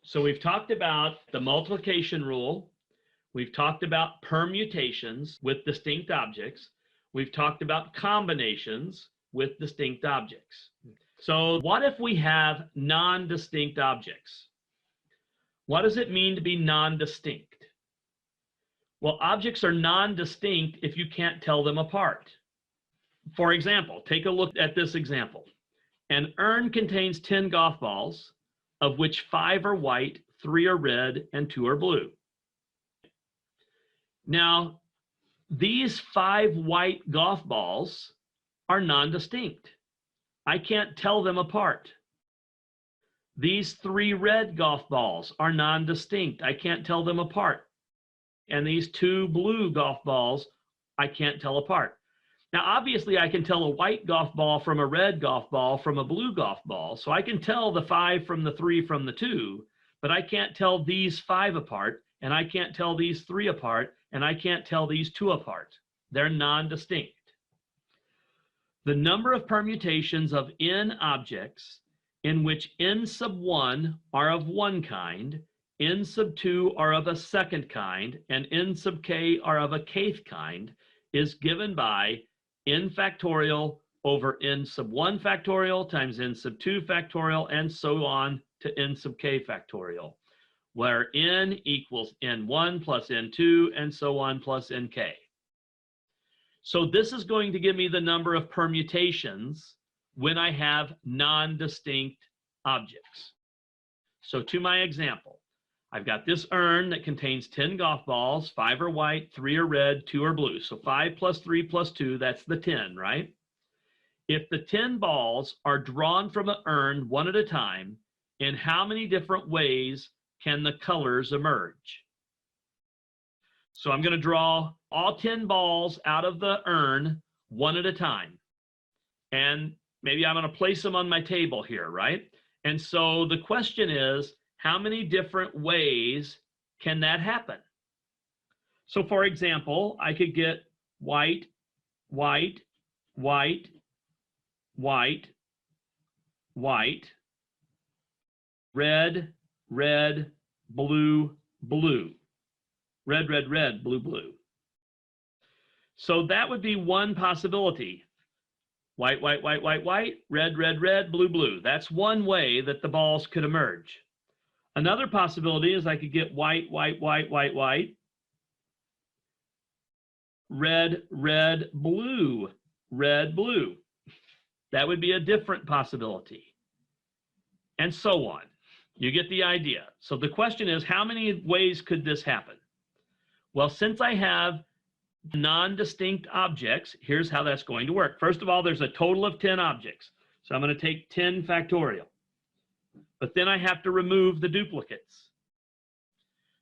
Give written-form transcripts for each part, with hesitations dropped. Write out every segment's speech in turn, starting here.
So we've talked about the multiplication rule. We've talked about permutations with distinct objects. We've talked about combinations with distinct objects. So what if we have non-distinct objects? What does it mean to be non-distinct? Well, objects are non-distinct if you can't tell them apart. For example, take a look at this example. An urn contains 10 golf balls, of which 5 are white, 3 are red, and 2 are blue. Now, these 5 white golf balls are non-distinct. I can't tell them apart. These 3 red golf balls are non-distinct. I can't tell them apart. And these 2 blue golf balls, I can't tell apart. Now, obviously, I can tell a white golf ball from a red golf ball from a blue golf ball. So I can tell the 5 from the 3 from the 2, but I can't tell these 5 apart, and I can't tell these 3 apart, and I can't tell these 2 apart. They're non-distinct. The number of permutations of n objects in which n sub 1 are of one kind, n sub 2 are of a second kind, and n sub k are of a kth kind is given by n factorial over n sub 1 factorial times n sub 2 factorial, and so on to n sub k factorial, where n equals n1 plus n2 and so on plus nk. So this is going to give me the number of permutations when I have non-distinct objects. So to my example, I've got this urn that contains 10 golf balls, 5 are white, 3 are red, 2 are blue. So 5 plus 3 plus 2, that's the 10, right? If the 10 balls are drawn from an urn one at a time, in how many different ways can the colors emerge? So I'm going to draw all 10 balls out of the urn one at a time. And maybe I'm going to place them on my table here, right? And so the question is, how many different ways can that happen? So for example, I could get white, white, white, white, white, red, red, blue, blue, red, red, red, blue, blue. So that would be one possibility. White, white, white, white, white, red, red, red, blue, blue. That's one way that the balls could emerge. Another possibility is I could get white, white, white, white, white, red, red, blue, red, blue. That would be a different possibility. And so on. You get the idea. So the question is, how many ways could this happen? Well, since I have non-distinct objects, here's how that's going to work. First of all, there's a total of 10 objects. So I'm going to take 10 factorial. But then I have to remove the duplicates.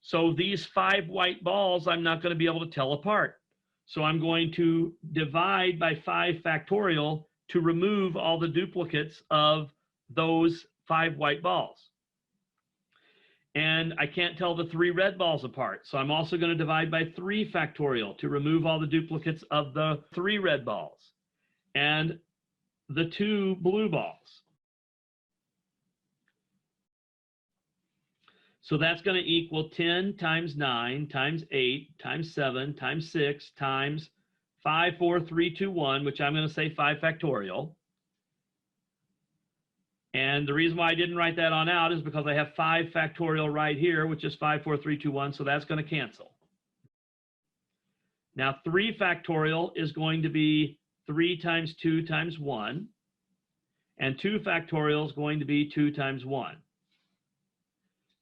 So these 5 white balls, I'm not going to be able to tell apart. So I'm going to divide by 5 factorial to remove all the duplicates of those 5 white balls. And I can't tell the 3 red balls apart. So I'm also going to divide by 3 factorial to remove all the duplicates of the 3 red balls and the 2 blue balls. So that's going to equal 10 times 9 times 8 times 7 times 6 times 5, 4, 3, 2, 1, which I'm going to say 5 factorial. And the reason why I didn't write that on out is because I have 5 factorial right here, which is 5, 4, 3, 2, 1. So that's going to cancel. Now 3 factorial is going to be 3 times 2 times 1. And 2 factorial is going to be 2 times 1.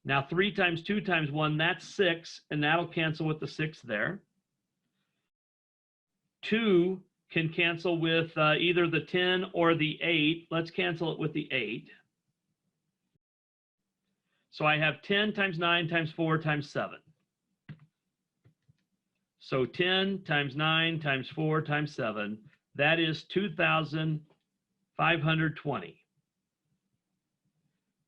Now 3 times 2 times 1, that's 6, and that'll cancel with the 6 there. 2 can cancel with either the 10 or the 8. Let's cancel it with the 8. So I have 10 times 9 times 4 times 7. So 10 times 9 times 4 times 7, that is 2,520.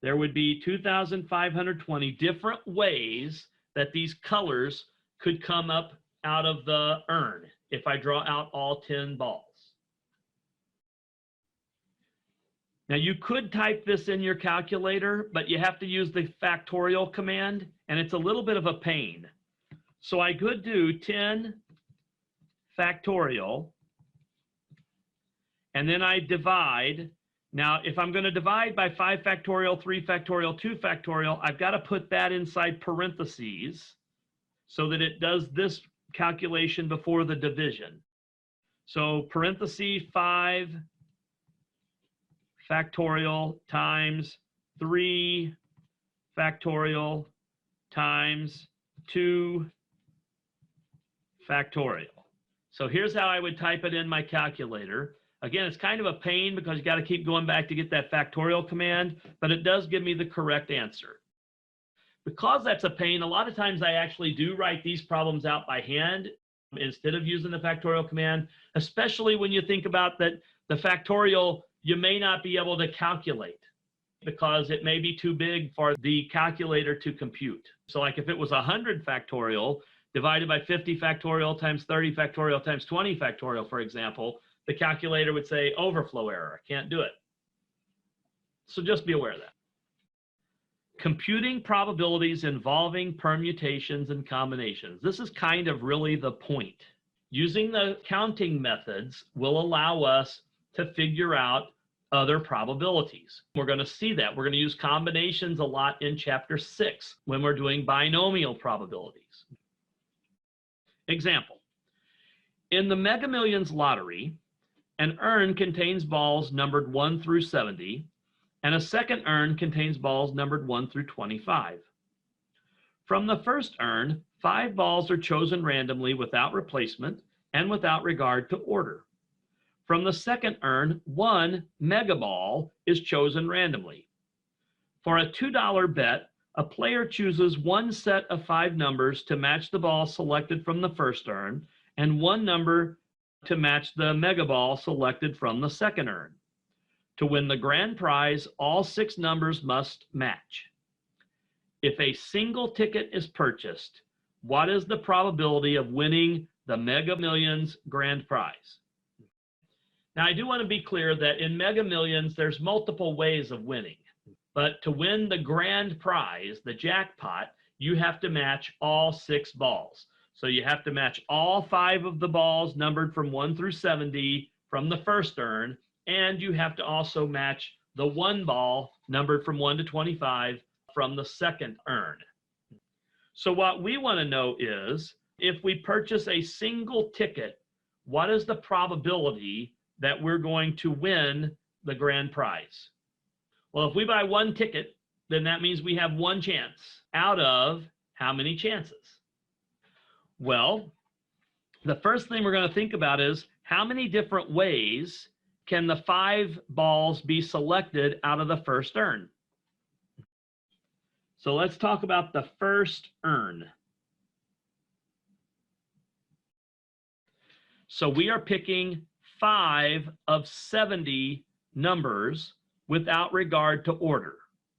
There would be 2,520 different ways that these colors could come up out of the urn if I draw out all 10 balls. Now you could type this in your calculator, but you have to use the factorial command, and it's a little bit of a pain. So I could do 10 factorial, and then I divide. Now, if I'm going to divide by 5 factorial, 3 factorial, 2 factorial, I've got to put that inside parentheses so that it does this calculation before the division. So parentheses 5 factorial times 3 factorial times 2 factorial. So here's how I would type it in my calculator. Again, it's kind of a pain because you got to keep going back to get that factorial command, but it does give me the correct answer. Because that's a pain, a lot of times I actually do write these problems out by hand instead of using the factorial command, especially when you think about that the factorial you may not be able to calculate because it may be too big for the calculator to compute. So like if it was 100 factorial divided by 50 factorial times 30 factorial times 20 factorial, for example, the calculator would say overflow error, can't do it. So just be aware of that. Computing probabilities involving permutations and combinations. This is kind of really the point. Using the counting methods will allow us to figure out other probabilities. We're going to see that. We're going to use combinations a lot in chapter 6 when we're doing binomial probabilities. Example. In the Mega Millions lottery, an urn contains balls numbered 1 through 70, and a second urn contains balls numbered 1 through 25. From the first urn, 5 balls are chosen randomly without replacement and without regard to order. From the second urn, 1 mega ball is chosen randomly. For a $2 bet, a player chooses 1 set of 5 numbers to match the ball selected from the first urn and 1 number to match the mega ball selected from the second urn. To win the grand prize, all 6 numbers must match. If a single ticket is purchased, what is the probability of winning the Mega Millions grand prize? Now, I do want to be clear that in Mega Millions, there's multiple ways of winning. But to win the grand prize, the jackpot, you have to match all 6 balls. So you have to match all 5 of the balls numbered from 1 through 70 from the first urn, and you have to also match the 1 ball numbered from 1 to 25 from the second urn. So what we want to know is, if we purchase a single ticket, what is the probability that we're going to win the grand prize? Well, if we buy 1 ticket, then that means we have 1 chance out of how many chances? Well, the first thing we're going to think about is how many different ways can the 5 balls be selected out of the first urn? So let's talk about the first urn. So we are picking 5 of 70 numbers without regard to order.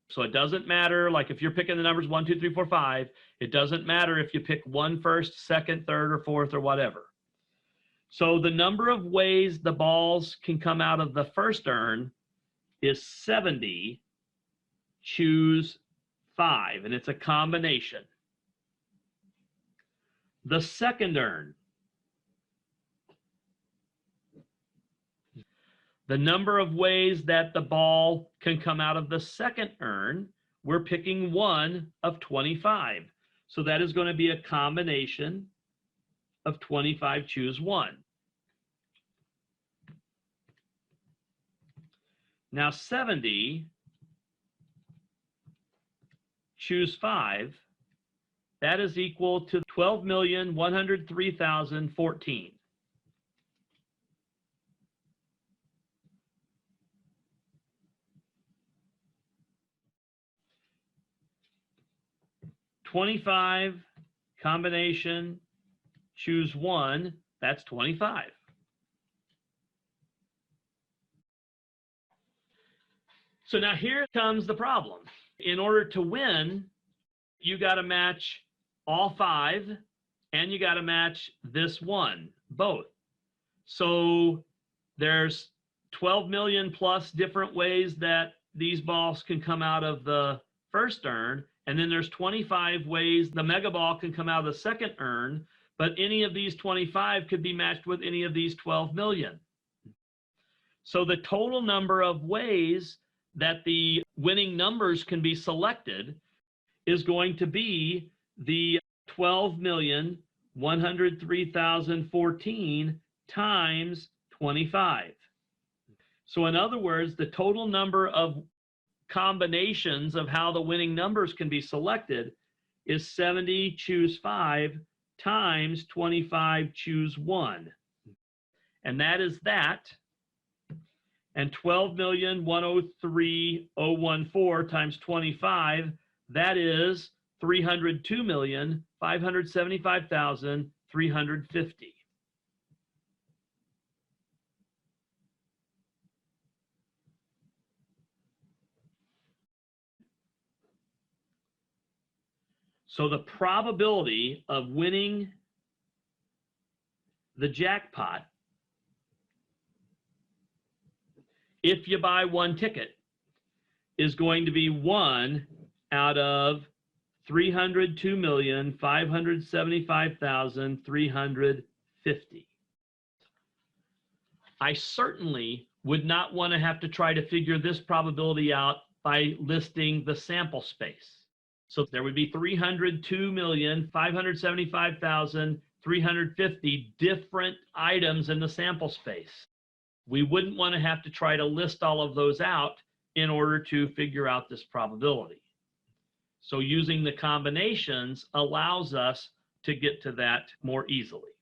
So it doesn't matter, like if you're picking the numbers 1, 2, 3, 4, 5, it doesn't matter if you pick 1 first, second, third, or fourth, or whatever. So the number of ways the balls can come out of the first urn is 70, choose 5, and it's a combination. The second urn, the number of ways that the ball can come out of the second urn, we're picking 1 of 25. So that is going to be a combination of 25, choose 1. Now 70, choose 5, that is equal to 12,103,014. $25 combination, choose 1, that's 25. So now here comes the problem. In order to win, you got to match all 5 and you got to match this 1, both. So there's 12 million plus different ways that these balls can come out of the first urn, and then there's 25 ways the mega ball can come out of the second urn, but any of these 25 could be matched with any of these 12 million. So the total number of ways that the winning numbers can be selected is going to be the 12,103,014 times 25. So in other words, the total number of combinations of how the winning numbers can be selected is 70 choose 5 times 25 choose 1. And that is that. And 12,103,014 times 25, that is 302,575,350. So the probability of winning the jackpot, if you buy one ticket, is going to be 1 out of 302,575,350. I certainly would not want to have to try to figure this probability out by listing the sample space. So there would be 302,575,350 different items in the sample space. We wouldn't want to have to try to list all of those out in order to figure out this probability. So using the combinations allows us to get to that more easily.